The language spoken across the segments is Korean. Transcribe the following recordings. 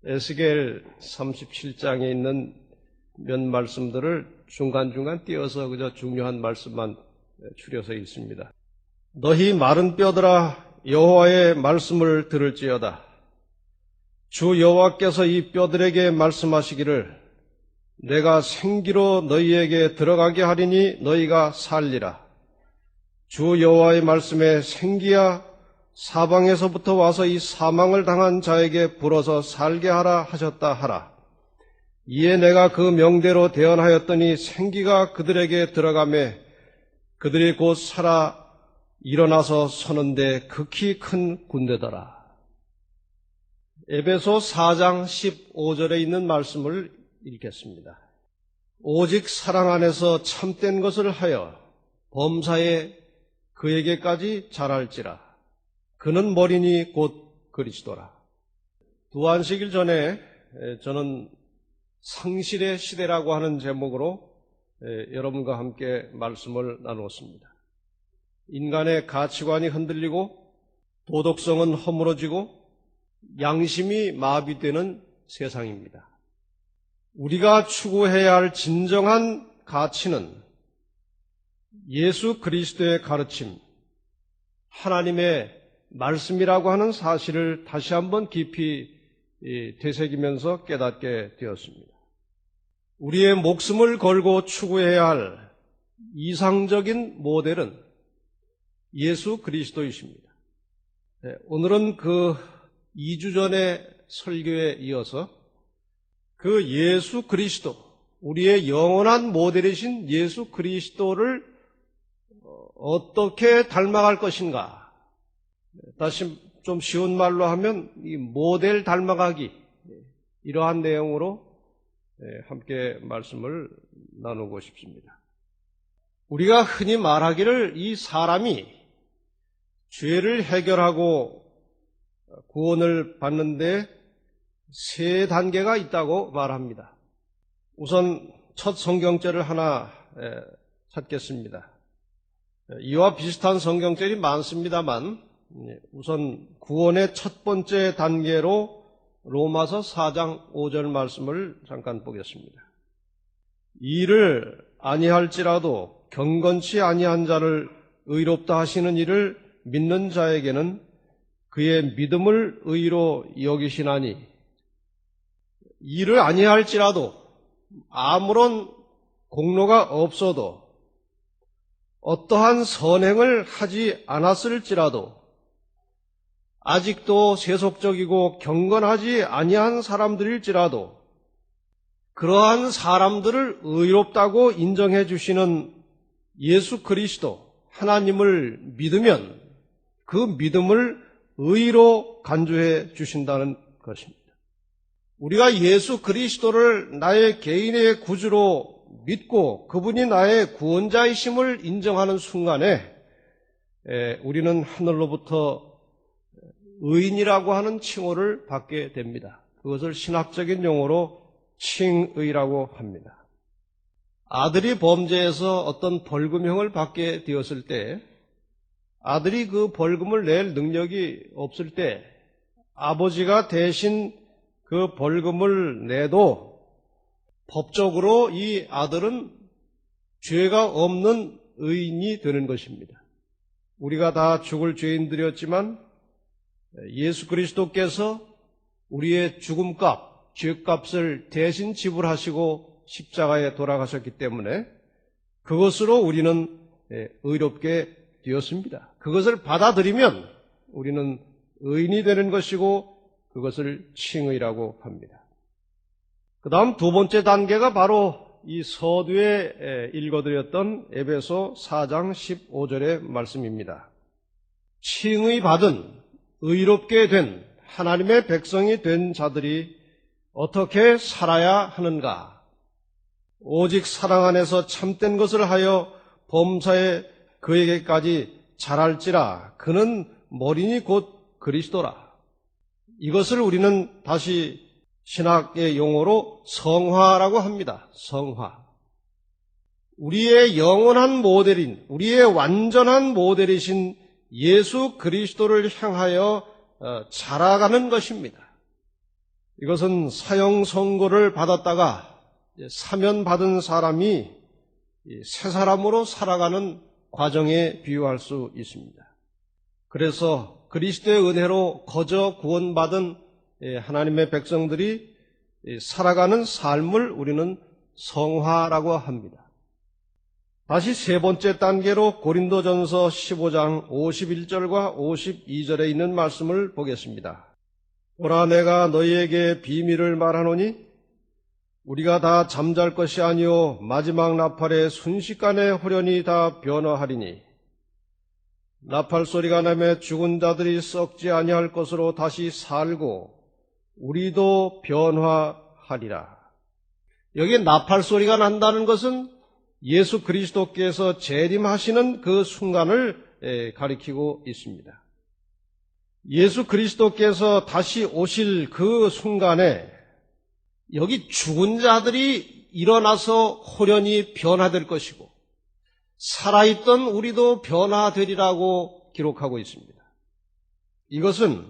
에스겔 37장에 있는 몇 말씀들을 중간중간 띄어서 그저 중요한 말씀만 추려서 있습니다. 너희 마른 뼈들아 여호와의 말씀을 들을지어다. 주 여호와께서 이 뼈들에게 말씀하시기를 내가 생기로 너희에게 들어가게 하리니 너희가 살리라. 주 여호와의 말씀에 생기야 사방에서부터 와서 이 사망을 당한 자에게 불어서 살게 하라 하셨다 하라. 이에 내가 그 명대로 대언하였더니 생기가 그들에게 들어가매 그들이 곧 살아 일어나서 서는데 극히 큰 군대더라. 에베소 4장 15절에 있는 말씀을 읽겠습니다. 오직 사랑 안에서 참된 것을 하여 범사에 그에게까지 자랄지라. 그는 머리니 곧 그리스도라. 두 안식일 전에 저는 상실의 시대라고 하는 제목으로 여러분과 함께 말씀을 나누었습니다. 인간의 가치관이 흔들리고 도덕성은 허물어지고 양심이 마비되는 세상입니다. 우리가 추구해야 할 진정한 가치는 예수 그리스도의 가르침, 하나님의 말씀이라고 하는 사실을 다시 한번 깊이 되새기면서 깨닫게 되었습니다. 우리의 목숨을 걸고 추구해야 할 이상적인 모델은 예수 그리스도이십니다. 오늘은 그 2주 전의 설교에 이어서 그 예수 그리스도, 우리의 영원한 모델이신 예수 그리스도를 어떻게 닮아갈 것인가? 다시 좀 쉬운 말로 하면 이 모델 닮아가기, 이러한 내용으로 함께 말씀을 나누고 싶습니다. 우리가 흔히 말하기를 이 사람이 죄를 해결하고 구원을 받는데 세 단계가 있다고 말합니다. 우선 첫 성경절을 하나 찾겠습니다. 이와 비슷한 성경절이 많습니다만 우선 구원의 첫 번째 단계로 로마서 4장 5절 말씀을 잠깐 보겠습니다. 이를 아니할지라도 경건치 아니한 자를 의롭다 하시는 이를 믿는 자에게는 그의 믿음을 의로 여기시나니, 이를 아니할지라도 아무런 공로가 없어도 어떠한 선행을 하지 않았을지라도 아직도 세속적이고 경건하지 아니한 사람들일지라도 그러한 사람들을 의롭다고 인정해 주시는 예수 그리스도 하나님을 믿으면 그 믿음을 의로 간주해 주신다는 것입니다. 우리가 예수 그리스도를 나의 개인의 구주로 믿고 그분이 나의 구원자이심을 인정하는 순간에 우리는 하늘로부터 의인이라고 하는 칭호를 받게 됩니다. 그것을 신학적인 용어로 칭의라고 합니다. 아들이 범죄해서 어떤 벌금형을 받게 되었을 때 아들이 그 벌금을 낼 능력이 없을 때 아버지가 대신 그 벌금을 내도 법적으로 이 아들은 죄가 없는 의인이 되는 것입니다. 우리가 다 죽을 죄인들이었지만 예수 그리스도께서 우리의 죽음값, 죄값을 대신 지불하시고 십자가에 돌아가셨기 때문에 그것으로 우리는 의롭게 되었습니다. 그것을 받아들이면 우리는 의인이 되는 것이고 그것을 칭의라고 합니다. 그 다음 두 번째 단계가 바로 이 서두에 읽어드렸던 에베소 4장 15절의 말씀입니다. 칭의 받은 의롭게 된 하나님의 백성이 된 자들이 어떻게 살아야 하는가? 오직 사랑 안에서 참된 것을 하여 범사에 그에게까지 자랄지라. 그는 머리니 곧 그리스도라. 이것을 우리는 다시 신학의 용어로 성화라고 합니다. 성화. 우리의 영원한 모델인, 우리의 완전한 모델이신 예수 그리스도를 향하여 자라가는 것입니다. 이것은 사형 선고를 받았다가 사면 받은 사람이 새 사람으로 살아가는 과정에 비유할 수 있습니다. 그래서 그리스도의 은혜로 거저 구원받은 하나님의 백성들이 살아가는 삶을 우리는 성화라고 합니다. 다시 세 번째 단계로 고린도전서 15장 51절과 52절에 있는 말씀을 보겠습니다. 보라, 내가 너희에게 비밀을 말하노니 우리가 다 잠잘 것이 아니요 마지막 나팔에 순식간에 호련히 다 변화하리니 나팔 소리가 나매 죽은 자들이 썩지 아니할 것으로 다시 살고 우리도 변화하리라. 여기 나팔 소리가 난다는 것은 예수 그리스도께서 재림하시는 그 순간을 가리키고 있습니다. 예수 그리스도께서 다시 오실 그 순간에 여기 죽은 자들이 일어나서 호련히 변화될 것이고 살아있던 우리도 변화되리라고 기록하고 있습니다. 이것은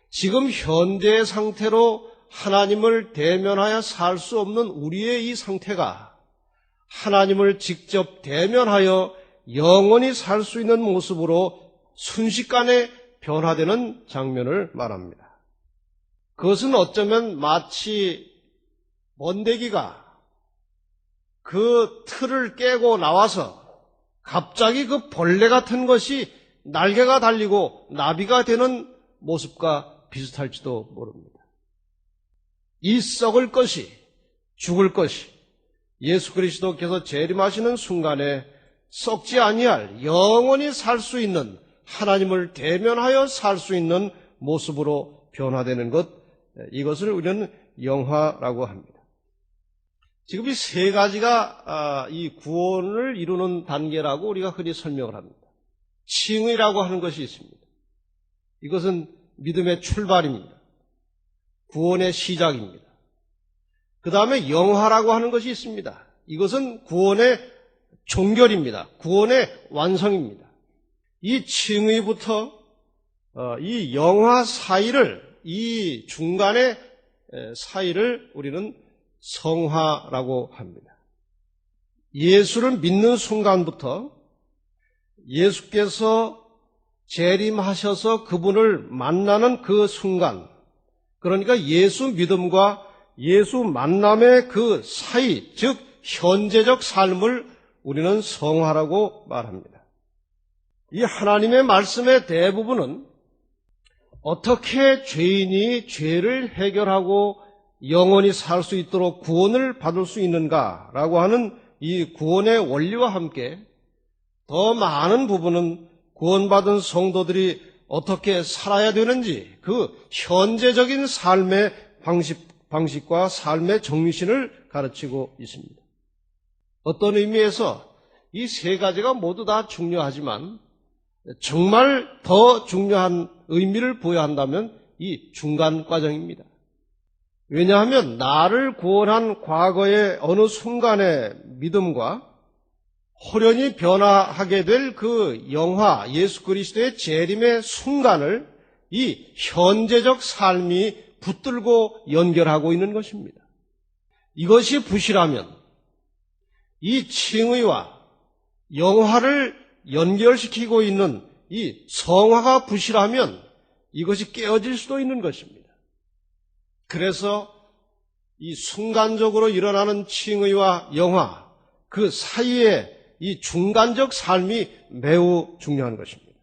지금 현재의 상태로 하나님을 대면하여 살 수 없는 우리의 이 상태가 하나님을 직접 대면하여 영원히 살 수 있는 모습으로 순식간에 변화되는 장면을 말합니다. 그것은 어쩌면 마치 번데기가 그 틀을 깨고 나와서 갑자기 그 벌레 같은 것이 날개가 달리고 나비가 되는 모습과 비슷할지도 모릅니다. 이 썩을 것이, 죽을 것이 예수 그리스도께서 재림하시는 순간에 썩지 아니할 영원히 살 수 있는 하나님을 대면하여 살 수 있는 모습으로 변화되는 것, 이것을 우리는 영화라고 합니다. 지금 이 세 가지가 이 구원을 이루는 단계라고 우리가 흔히 설명을 합니다. 칭의라고 하는 것이 있습니다. 이것은 믿음의 출발입니다. 구원의 시작입니다. 그 다음에 영화라고 하는 것이 있습니다. 이것은 구원의 종결입니다. 구원의 완성입니다. 이 칭의부터 이 영화 사이를, 이 중간의 사이를 우리는 성화라고 합니다. 예수를 믿는 순간부터 예수께서 재림하셔서 그분을 만나는 그 순간, 그러니까 예수 믿음과 예수 만남의 그 사이, 즉 현재적 삶을 우리는 성화라고 말합니다. 이 하나님의 말씀의 대부분은 어떻게 죄인이 죄를 해결하고 영원히 살 수 있도록 구원을 받을 수 있는가라고 하는 이 구원의 원리와 함께 더 많은 부분은 구원받은 성도들이 어떻게 살아야 되는지 그 현재적인 삶의 방식과 삶의 정신을 가르치고 있습니다. 어떤 의미에서 이 세 가지가 모두 다 중요하지만 정말 더 중요한 의미를 부여한다면 이 중간 과정입니다. 왜냐하면 나를 구원한 과거의 어느 순간의 믿음과 호련히 변화하게 될 그 영화, 예수 그리스도의 재림의 순간을 이 현재적 삶이 붙들고 연결하고 있는 것입니다. 이것이 부실하면 이 칭의와 영화를 연결시키고 있는 이 성화가 부실하면 이것이 깨어질 수도 있는 것입니다. 그래서 이 순간적으로 일어나는 칭의와 영화, 그 사이에 이 중간적 삶이 매우 중요한 것입니다.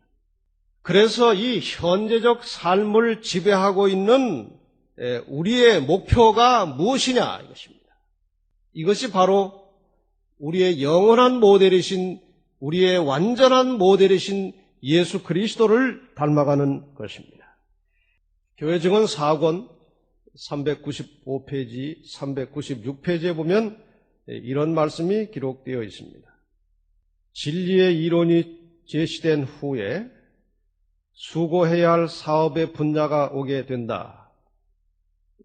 그래서 이 현재적 삶을 지배하고 있는 우리의 목표가 무엇이냐 이것입니다. 이것이 바로 우리의 영원한 모델이신, 우리의 완전한 모델이신 예수 그리스도를 닮아가는 것입니다. 교회 증언 4권 395페이지, 396페이지에 보면 이런 말씀이 기록되어 있습니다. 진리의 이론이 제시된 후에 수고해야 할 사업의 분야가 오게 된다.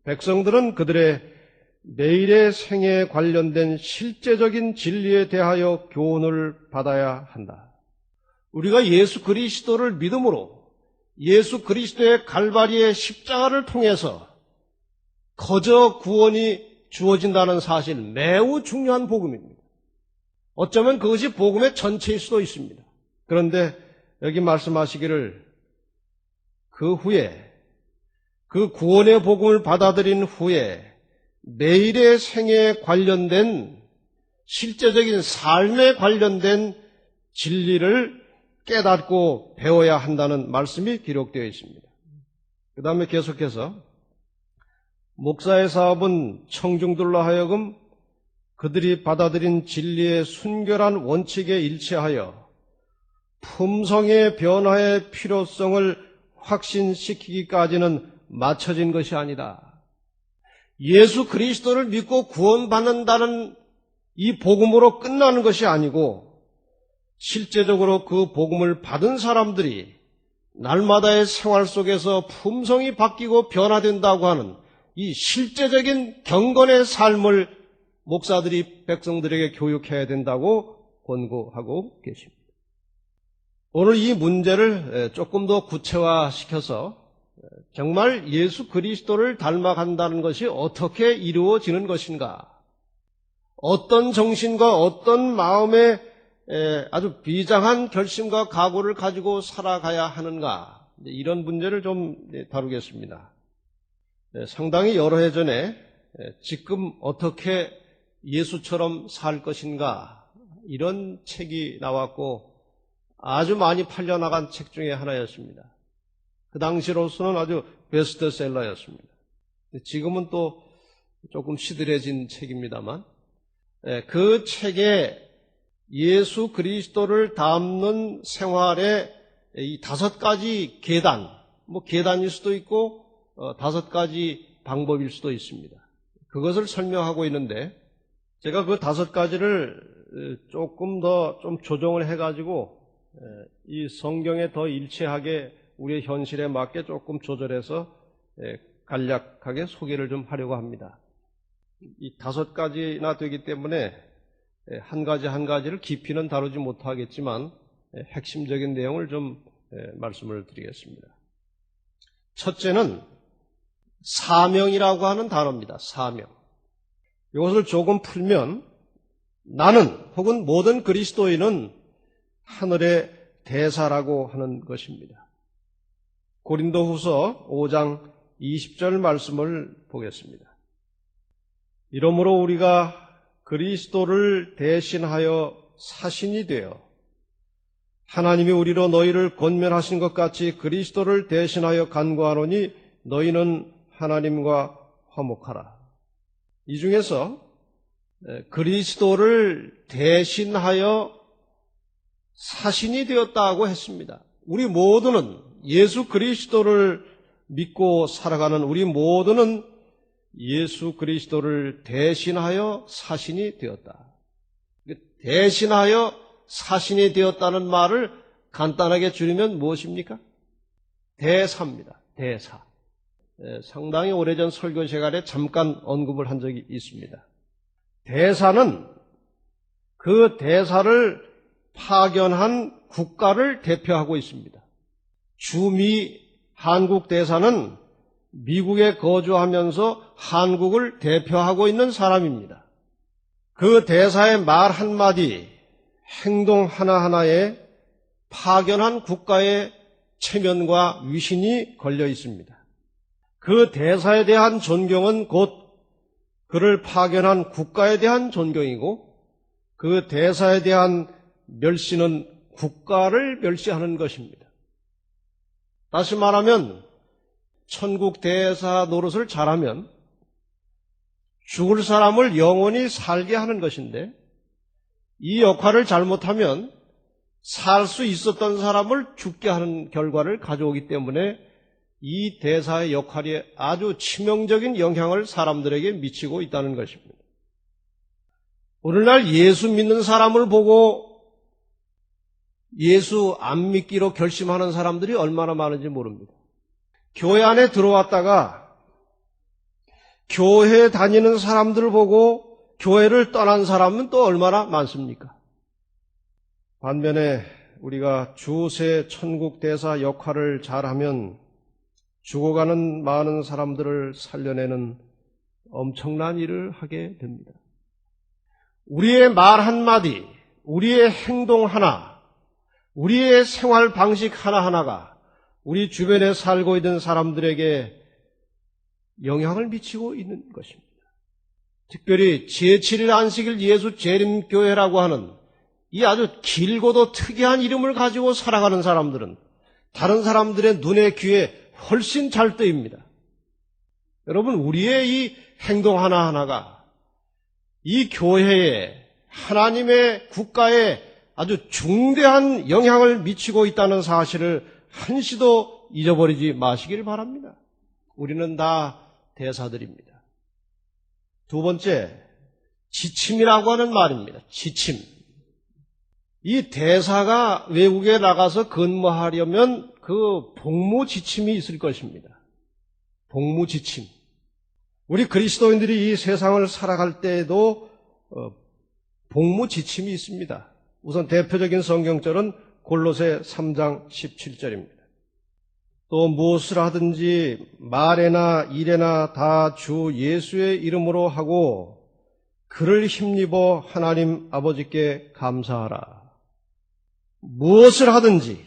백성들은 그들의 매일의 생애에 관련된 실제적인 진리에 대하여 교훈을 받아야 한다. 우리가 예수 그리스도를 믿음으로 예수 그리스도의 갈바리의 십자가를 통해서 거저 구원이 주어진다는 사실, 매우 중요한 복음입니다. 어쩌면 그것이 복음의 전체일 수도 있습니다. 그런데 여기 말씀하시기를 그 후에, 그 구원의 복음을 받아들인 후에 매일의 생애에 관련된 실제적인 삶에 관련된 진리를 깨닫고 배워야 한다는 말씀이 기록되어 있습니다. 그 다음에 계속해서 목사의 사업은 청중들로 하여금 그들이 받아들인 진리의 순결한 원칙에 일치하여 품성의 변화의 필요성을 확신시키기까지는 맞춰진 것이 아니다. 예수 그리스도를 믿고 구원받는다는 이 복음으로 끝나는 것이 아니고 실제적으로 그 복음을 받은 사람들이 날마다의 생활 속에서 품성이 바뀌고 변화된다고 하는 이 실제적인 경건의 삶을 목사들이 백성들에게 교육해야 된다고 권고하고 계십니다. 오늘 이 문제를 조금 더 구체화시켜서 정말 예수 그리스도를 닮아간다는 것이 어떻게 이루어지는 것인가, 어떤 정신과 어떤 마음의 아주 비장한 결심과 각오를 가지고 살아가야 하는가, 이런 문제를 좀 다루겠습니다. 상당히 여러 해 전에 지금 어떻게 예수처럼 살 것인가, 이런 책이 나왔고 아주 많이 팔려나간 책 중에 하나였습니다. 그 당시로서는 아주 베스트셀러였습니다. 지금은 또 조금 시들해진 책입니다만, 그 책에 예수 그리스도를 닮는 생활의 이 5가지 계단, 계단일 수도 있고 5가지 방법일 수도 있습니다. 그것을 설명하고 있는데, 제가 그 5가지를 조금 더 좀 조정을 해가지고 이 성경에 더 일치하게 우리의 현실에 맞게 조금 조절해서 간략하게 소개를 좀 하려고 합니다. 이 5가지나 되기 때문에 한 가지 한 가지를 깊이는 다루지 못하겠지만 핵심적인 내용을 좀 말씀을 드리겠습니다. 첫째는 사명이라고 하는 단어입니다. 사명. 이것을 조금 풀면 나는 혹은 모든 그리스도인은 하늘의 대사라고 하는 것입니다. 고린도후서 5장 20절 말씀을 보겠습니다. 이러므로 우리가 그리스도를 대신하여 사신이 되어 하나님이 우리로 너희를 권면하신 것 같이 그리스도를 대신하여 간구하노니 너희는 하나님과 화목하라. 이 중에서 그리스도를 대신하여 사신이 되었다고 했습니다. 우리 모두는 예수 그리스도를 믿고 살아가는 우리 모두는 예수 그리스도를 대신하여 사신이 되었다. 대신하여 사신이 되었다는 말을 간단하게 줄이면 무엇입니까? 대사입니다. 대사. 상당히 오래전 설교 시간에 잠깐 언급을 한 적이 있습니다. 대사는 그 대사를 파견한 국가를 대표하고 있습니다. 주미 한국 대사는 미국에 거주하면서 한국을 대표하고 있는 사람입니다. 그 대사의 말 한마디, 행동 하나하나에 파견한 국가의 체면과 위신이 걸려 있습니다. 그 대사에 대한 존경은 곧 그를 파견한 국가에 대한 존경이고, 그 대사에 대한 멸시는 국가를 멸시하는 것입니다. 다시 말하면 천국 대사 노릇을 잘하면 죽을 사람을 영원히 살게 하는 것인데, 이 역할을 잘못하면 살 수 있었던 사람을 죽게 하는 결과를 가져오기 때문에 이 대사의 역할이 아주 치명적인 영향을 사람들에게 미치고 있다는 것입니다. 오늘날 예수 믿는 사람을 보고 예수 안 믿기로 결심하는 사람들이 얼마나 많은지 모릅니다. 교회 안에 들어왔다가 교회 다니는 사람들을 보고 교회를 떠난 사람은 또 얼마나 많습니까? 반면에 우리가 주세 천국 대사 역할을 잘하면 죽어가는 많은 사람들을 살려내는 엄청난 일을 하게 됩니다. 우리의 말 한마디, 우리의 행동 하나, 우리의 생활 방식 하나하나가 우리 주변에 살고 있는 사람들에게 영향을 미치고 있는 것입니다. 특별히 제7일 안식일 예수 재림교회라고 하는 이 아주 길고도 특이한 이름을 가지고 살아가는 사람들은 다른 사람들의 눈에 귀에 훨씬 잘 뜨입니다. 여러분, 우리의 이 행동 하나하나가 이 교회에, 하나님의 국가에 아주 중대한 영향을 미치고 있다는 사실을 한시도 잊어버리지 마시길 바랍니다. 우리는 다 대사들입니다. 두 번째, 지침이라고 하는 말입니다. 지침. 이 대사가 외국에 나가서 근무하려면 그 복무 지침이 있을 것입니다. 복무 지침. 우리 그리스도인들이 이 세상을 살아갈 때에도 복무 지침이 있습니다. 우선 대표적인 성경절은 골로새 3장 17절입니다. 또 무엇을 하든지 말에나 일에나 다 주 예수의 이름으로 하고 그를 힘입어 하나님 아버지께 감사하라. 무엇을 하든지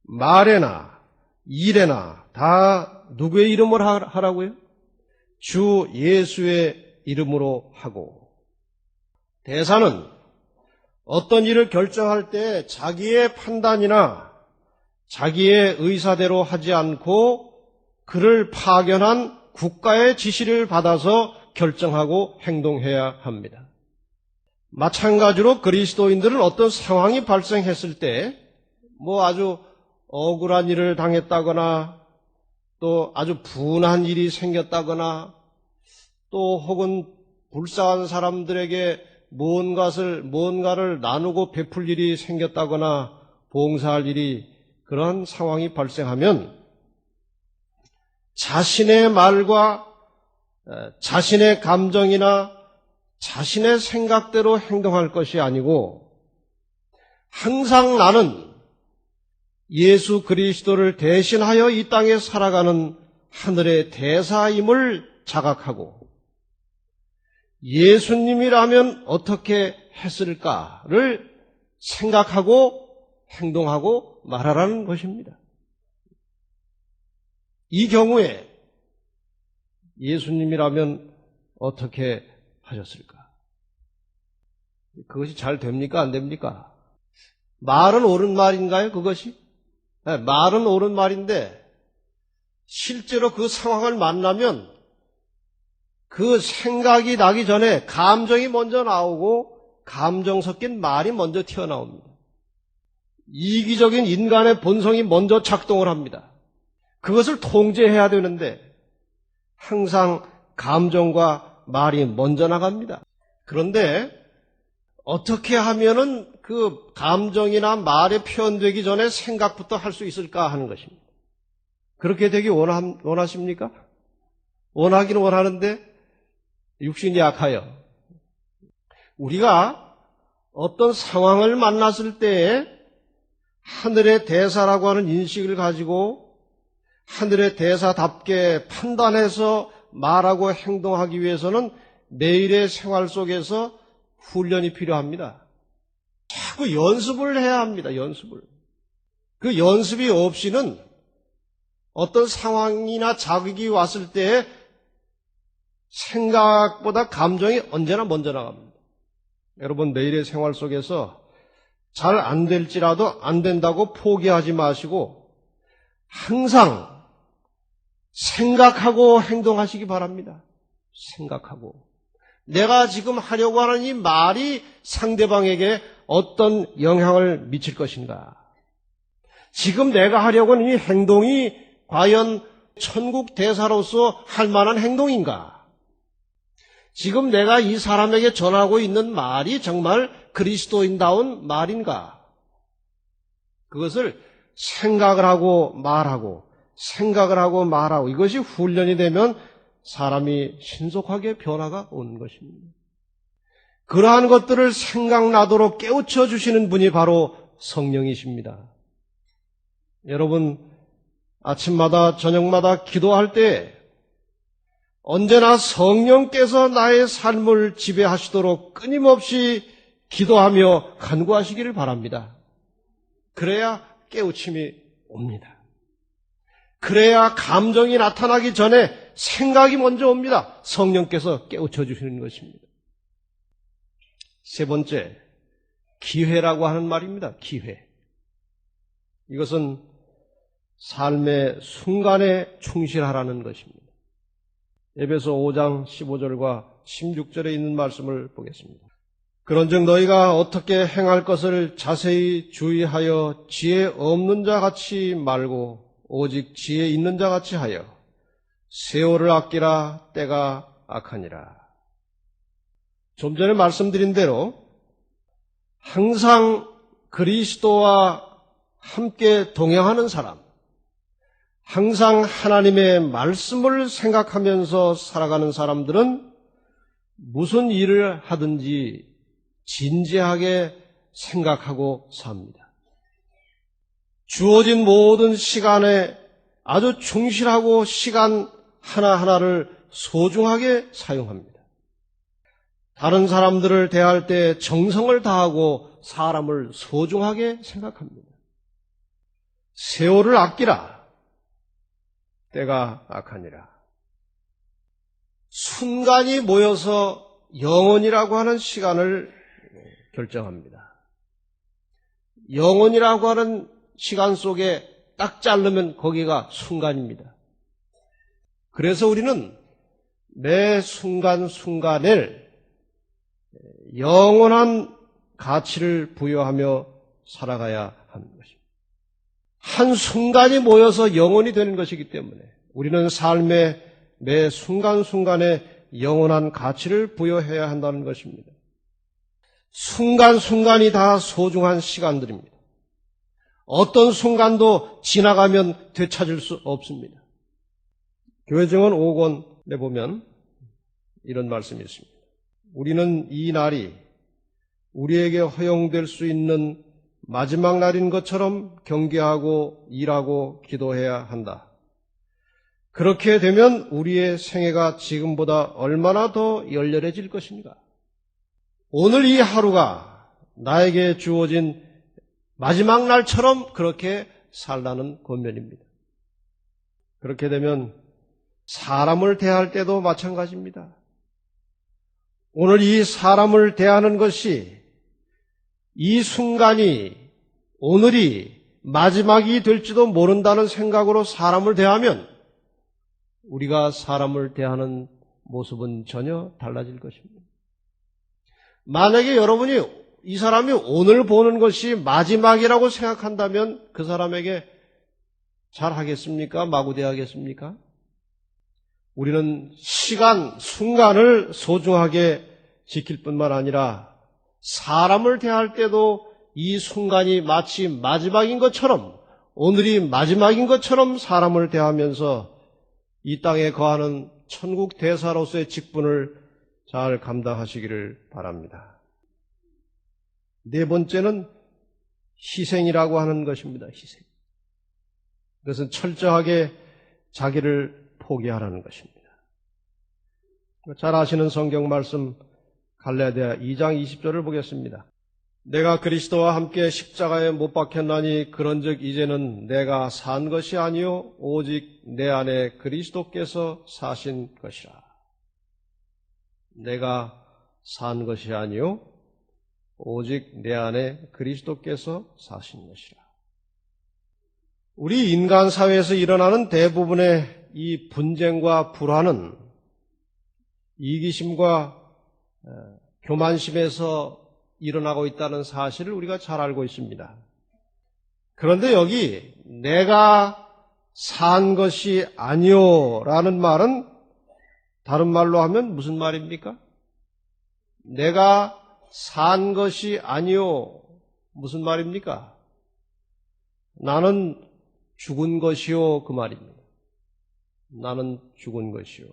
말에나 일에나 다 누구의 이름으로 하라고요? 주 예수의 이름으로 하고. 대사는 어떤 일을 결정할 때 자기의 판단이나 자기의 의사대로 하지 않고 그를 파견한 국가의 지시를 받아서 결정하고 행동해야 합니다. 마찬가지로 그리스도인들은 어떤 상황이 발생했을 때 아주 억울한 일을 당했다거나 또 아주 분한 일이 생겼다거나 또 혹은 불쌍한 사람들에게 뭔가를 나누고 베풀 일이 생겼다거나 봉사할 일이 그런 상황이 발생하면 자신의 말과 자신의 감정이나 자신의 생각대로 행동할 것이 아니고 항상 나는 예수 그리스도를 대신하여 이 땅에 살아가는 하늘의 대사임을 자각하고 예수님이라면 어떻게 했을까를 생각하고 행동하고 말하라는 것입니다. 이 경우에 예수님이라면 어떻게 하셨을까? 그것이 잘 됩니까? 안 됩니까? 말은 옳은 말인가요? 그것이? 네, 말은 옳은 말인데 실제로 그 상황을 만나면 그 생각이 나기 전에 감정이 먼저 나오고 감정 섞인 말이 먼저 튀어나옵니다. 이기적인 인간의 본성이 먼저 작동을 합니다. 그것을 통제해야 되는데 항상 감정과 말이 먼저 나갑니다. 그런데 어떻게 하면은 그 감정이나 말에 표현되기 전에 생각부터 할 수 있을까 하는 것입니다. 그렇게 되기 원하십니까? 원하기는 원하는데 육신이 약하여 우리가 어떤 상황을 만났을 때에 하늘의 대사라고 하는 인식을 가지고 하늘의 대사답게 판단해서 말하고 행동하기 위해서는 매일의 생활 속에서 훈련이 필요합니다. 자꾸 연습을 해야 합니다. 연습을. 그 연습이 없이는 어떤 상황이나 자극이 왔을 때 생각보다 감정이 언제나 먼저 나갑니다. 여러분 매일의 생활 속에서 잘 안 될지라도 안 된다고 포기하지 마시고 항상 생각하고 행동하시기 바랍니다. 생각하고. 내가 지금 하려고 하는 이 말이 상대방에게 어떤 영향을 미칠 것인가? 지금 내가 하려고 하는 이 행동이 과연 천국 대사로서 할 만한 행동인가? 지금 내가 이 사람에게 전하고 있는 말이 정말 그리스도인다운 말인가? 그것을 생각을 하고 말하고 생각을 하고 말하고 이것이 훈련이 되면 사람이 신속하게 변화가 오는 것입니다. 그러한 것들을 생각나도록 깨우쳐 주시는 분이 바로 성령이십니다. 여러분 아침마다 저녁마다 기도할 때 언제나 성령께서 나의 삶을 지배하시도록 끊임없이 기도하며 간구하시기를 바랍니다. 그래야 깨우침이 옵니다. 그래야 감정이 나타나기 전에 생각이 먼저 옵니다. 성령께서 깨우쳐 주시는 것입니다. 세 번째, 기회라고 하는 말입니다. 기회. 이것은 삶의 순간에 충실하라는 것입니다. 에베소 5장 15절과 16절에 있는 말씀을 보겠습니다. 그런즉 너희가 어떻게 행할 것을 자세히 주의하여 지혜 없는 자 같이 말고 오직 지혜 있는 자 같이 하여 세월을 아끼라. 때가 악하니라. 좀 전에 말씀드린 대로 항상 그리스도와 함께 동행하는 사람, 항상 하나님의 말씀을 생각하면서 살아가는 사람들은 무슨 일을 하든지 진지하게 생각하고 삽니다. 주어진 모든 시간에 아주 충실하고 시간 하나하나를 소중하게 사용합니다. 다른 사람들을 대할 때 정성을 다하고 사람을 소중하게 생각합니다. 세월을 아끼라. 때가 악하니라. 순간이 모여서 영원이라고 하는 시간을 결정합니다. 영원이라고 하는 시간 속에 딱 자르면 거기가 순간입니다. 그래서 우리는 매 순간순간을 영원한 가치를 부여하며 살아가야 하는 것입니다. 한 순간이 모여서 영원이 되는 것이기 때문에 우리는 삶의 매 순간순간에 영원한 가치를 부여해야 한다는 것입니다. 순간순간이 다 소중한 시간들입니다. 어떤 순간도 지나가면 되찾을 수 없습니다. 교회증언 5권에 보면 이런 말씀이 있습니다. 우리는 이 날이 우리에게 허용될 수 있는 마지막 날인 것처럼 경계하고 일하고 기도해야 한다. 그렇게 되면 우리의 생애가 지금보다 얼마나 더 열렬해질 것인가. 오늘 이 하루가 나에게 주어진 마지막 날처럼 그렇게 살라는 권면입니다. 그렇게 되면 사람을 대할 때도 마찬가지입니다. 오늘 이 사람을 대하는 것이 이 순간이 오늘이 마지막이 될지도 모른다는 생각으로 사람을 대하면 우리가 사람을 대하는 모습은 전혀 달라질 것입니다. 만약에 여러분이 이 사람이 오늘 보는 것이 마지막이라고 생각한다면 그 사람에게 잘 하겠습니까? 마구 대하겠습니까? 우리는 시간, 순간을 소중하게 지킬 뿐만 아니라 사람을 대할 때도 이 순간이 마치 마지막인 것처럼, 오늘이 마지막인 것처럼 사람을 대하면서 이 땅에 거하는 천국 대사로서의 직분을 잘 감당하시기를 바랍니다. 네 번째는 희생이라고 하는 것입니다. 희생. 그것은 철저하게 자기를 포기하라는 것입니다. 잘 아시는 성경 말씀 갈라디아 2장 20절을 보겠습니다. 내가 그리스도와 함께 십자가에 못 박혔나니 그런즉 이제는 내가 산 것이 아니요 오직 내 안에 그리스도께서 사신 것이라. 내가 산 것이 아니요 오직 내 안에 그리스도께서 사신 것이라. 우리 인간 사회에서 일어나는 대부분의 이 분쟁과 불화는 이기심과 교만심에서 일어나고 있다는 사실을 우리가 잘 알고 있습니다. 그런데 여기 내가 산 것이 아니오라는 말은 다른 말로 하면 무슨 말입니까? 내가 산 것이 아니오 무슨 말입니까? 나는 죽은 것이요 그 말입니다. 나는 죽은 것이요.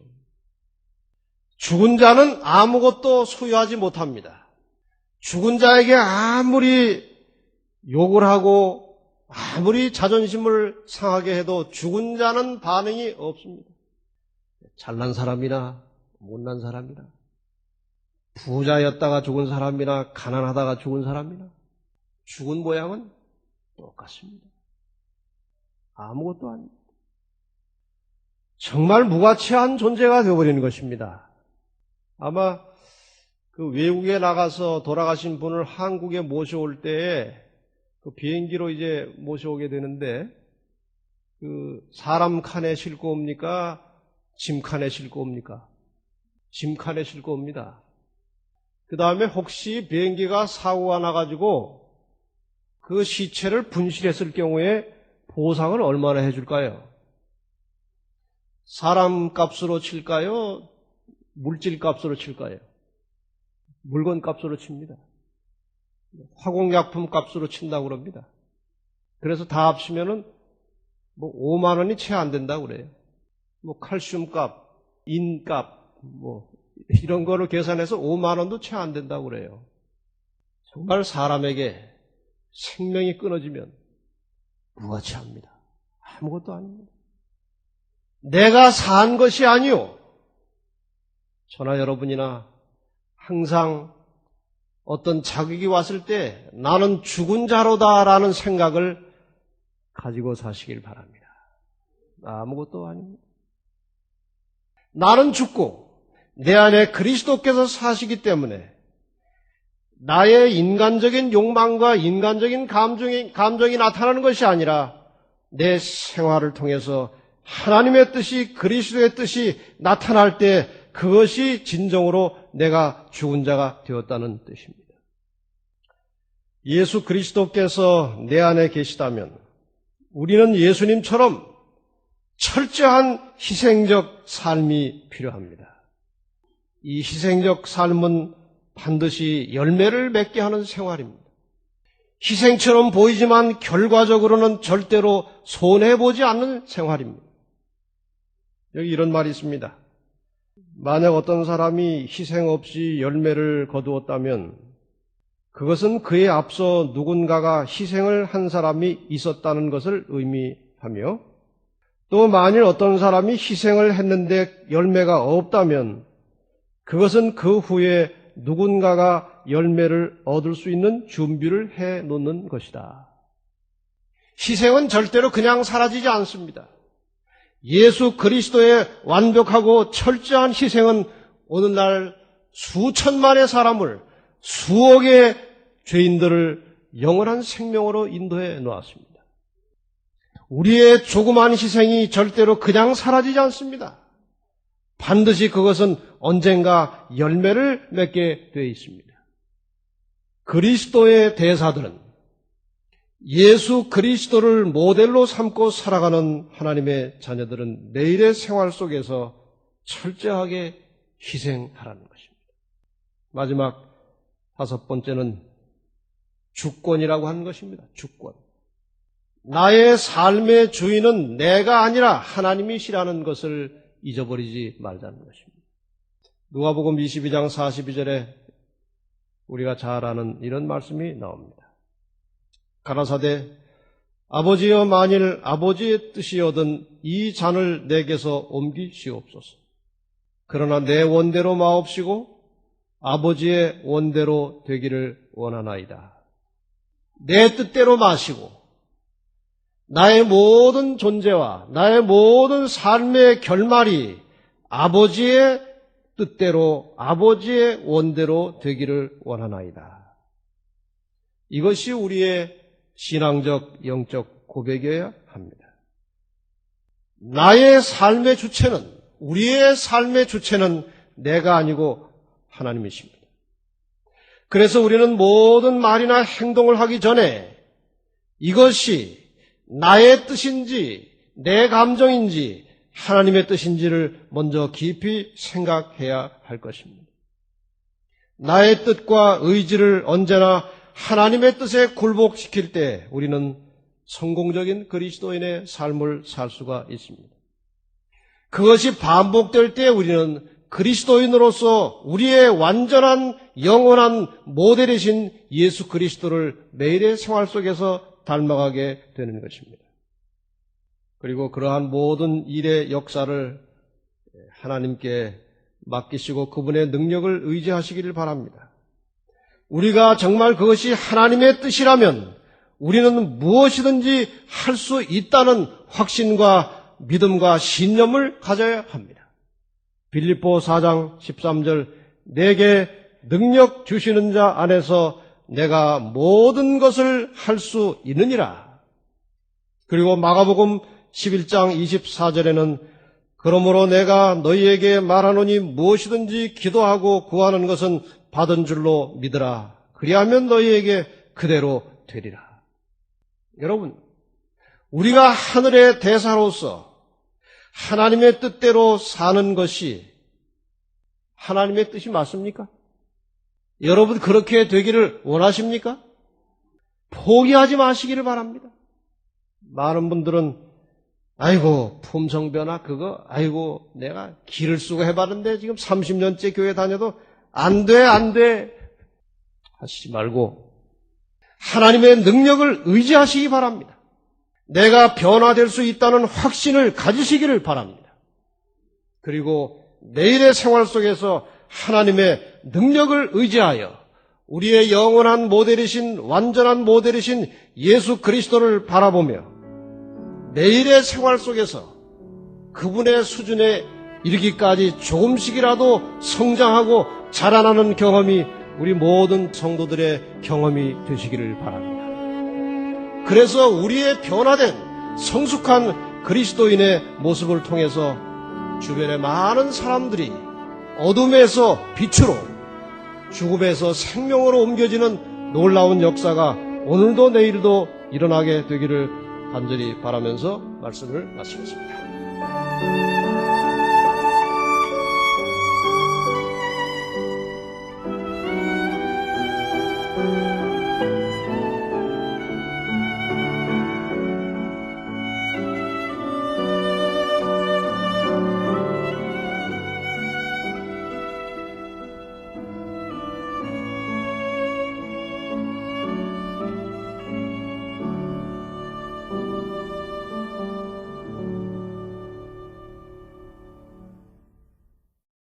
죽은 자는 아무것도 소유하지 못합니다. 죽은 자에게 아무리 욕을 하고 아무리 자존심을 상하게 해도 죽은 자는 반응이 없습니다. 잘난 사람이나 못난 사람이나 부자였다가 죽은 사람이나 가난하다가 죽은 사람이나 죽은 모양은 똑같습니다. 아무것도 아닙니다. 정말 무가치한 존재가 되어버리는 것입니다. 아마 그 외국에 나가서 돌아가신 분을 한국에 모셔올 때에 그 비행기로 이제 모셔오게 되는데 그 사람 칸에 싣고 옵니까? 짐 칸에 싣고 옵니까? 짐 칸에 싣고 옵니다. 그 다음에 혹시 비행기가 사고가 나가지고 그 시체를 분실했을 경우에 보상을 얼마나 해줄까요? 사람 값으로 칠까요? 물질 값으로 칠까요? 물건 값으로 칩니다. 화공약품 값으로 친다고 그럽니다. 그래서 다 합치면은 뭐 5만 원이 채 안 된다고 그래요. 뭐 칼슘 값, 인 값, 뭐 이런 거를 계산해서 5만 원도 채 안 된다고 그래요. 정말 사람에게 생명이 끊어지면 무가치합니다. 아무것도 아닙니다. 내가 산 것이 아니요. 저나 여러분이나 항상 어떤 자극이 왔을 때 나는 죽은 자로다라는 생각을 가지고 사시길 바랍니다. 아무것도 아닙니다. 나는 죽고 내 안에 그리스도께서 사시기 때문에 나의 인간적인 욕망과 인간적인 감정이 나타나는 것이 아니라 내 생활을 통해서 하나님의 뜻이 그리스도의 뜻이 나타날 때 그것이 진정으로 내가 죽은 자가 되었다는 뜻입니다. 예수 그리스도께서 내 안에 계시다면 우리는 예수님처럼 철저한 희생적 삶이 필요합니다. 이 희생적 삶은 반드시 열매를 맺게 하는 생활입니다. 희생처럼 보이지만 결과적으로는 절대로 손해보지 않는 생활입니다. 여기 이런 말이 있습니다. 만약 어떤 사람이 희생 없이 열매를 거두었다면 그것은 그에 앞서 누군가가 희생을 한 사람이 있었다는 것을 의미하며 또 만일 어떤 사람이 희생을 했는데 열매가 없다면 그것은 그 후에 누군가가 열매를 얻을 수 있는 준비를 해 놓는 것이다. 희생은 절대로 그냥 사라지지 않습니다. 예수 그리스도의 완벽하고 철저한 희생은 오늘날 수천만의 사람을 수억의 죄인들을 영원한 생명으로 인도해 놓았습니다. 우리의 조그만 희생이 절대로 그냥 사라지지 않습니다. 반드시 그것은 언젠가 열매를 맺게 되어 있습니다. 그리스도의 대사들은 예수 그리스도를 모델로 삼고 살아가는 하나님의 자녀들은 내일의 생활 속에서 철저하게 희생하라는 것입니다. 마지막 5번째는 주권이라고 하는 것입니다. 주권. 나의 삶의 주인은 내가 아니라 하나님이시라는 것을 잊어버리지 말자는 것입니다. 누가복음 22장 42절에 우리가 잘 아는 이런 말씀이 나옵니다. 가라사대 아버지여 만일 아버지의 뜻이거든 이 잔을 내게서 옮기시옵소서. 그러나 내 원대로 마옵시고 아버지의 원대로 되기를 원하나이다. 내 뜻대로 마시고 나의 모든 존재와 나의 모든 삶의 결말이 아버지의 뜻대로 아버지의 원대로 되기를 원하나이다. 이것이 우리의 신앙적 영적 고백이어야 합니다. 나의 삶의 주체는 우리의 삶의 주체는 내가 아니고 하나님이십니다. 그래서 우리는 모든 말이나 행동을 하기 전에 이것이 나의 뜻인지 내 감정인지 하나님의 뜻인지를 먼저 깊이 생각해야 할 것입니다. 나의 뜻과 의지를 언제나 하나님의 뜻에 굴복시킬 때 우리는 성공적인 그리스도인의 삶을 살 수가 있습니다. 그것이 반복될 때 우리는 그리스도인으로서 우리의 완전한 영원한 모델이신 예수 그리스도를 매일의 생활 속에서 닮아가게 되는 것입니다. 그리고 그러한 모든 일의 역사를 하나님께 맡기시고 그분의 능력을 의지하시기를 바랍니다. 우리가 정말 그것이 하나님의 뜻이라면 우리는 무엇이든지 할 수 있다는 확신과 믿음과 신념을 가져야 합니다. 빌립보 4장 13절 내게 능력 주시는 자 안에서 내가 모든 것을 할 수 있느니라. 그리고 마가복음 11장 24절에는 그러므로 내가 너희에게 말하노니 무엇이든지 기도하고 구하는 것은 받은 줄로 믿으라. 그리하면 너희에게 그대로 되리라. 여러분, 우리가 하늘의 대사로서 하나님의 뜻대로 사는 것이 하나님의 뜻이 맞습니까? 여러분 그렇게 되기를 원하십니까? 포기하지 마시기를 바랍니다. 많은 분들은 아이고 품성변화 그거 아이고 내가 기를 쓰고 해봤는데 지금 30년째 교회 다녀도 안 돼 하시지 말고 하나님의 능력을 의지하시기 바랍니다. 내가 변화될 수 있다는 확신을 가지시기를 바랍니다. 그리고 내일의 생활 속에서 하나님의 능력을 의지하여 우리의 영원한 모델이신 완전한 모델이신 예수 그리스도를 바라보며 내일의 생활 속에서 그분의 수준에 이르기까지 조금씩이라도 성장하고 자라나는 경험이 우리 모든 성도들의 경험이 되시기를 바랍니다. 그래서 우리의 변화된 성숙한 그리스도인의 모습을 통해서 주변의 많은 사람들이 어둠에서 빛으로 죽음에서 생명으로 옮겨지는 놀라운 역사가 오늘도 내일도 일어나게 되기를 간절히 바라면서 말씀을 마치겠습니다.